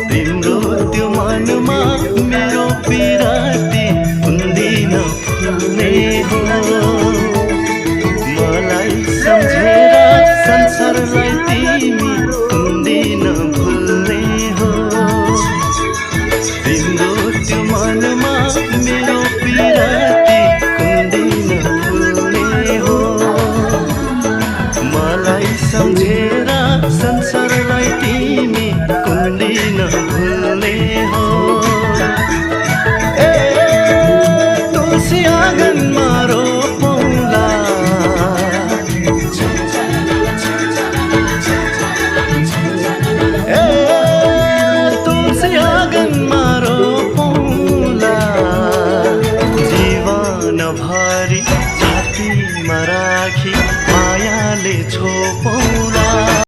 तिम्रो त्यो मनमा मेरो पिराती हुँदैन फुल्ने हो। मलाई सम्झेर संसारलाई तिमी हुँदैन भुल्ने हो। तिम्रो त्यो मनमा मेरो पिराती हुँदैन भुल्ने हो। मलाई सम्झेर संसारलाई तिमी हुँदैन भुल्ने हो।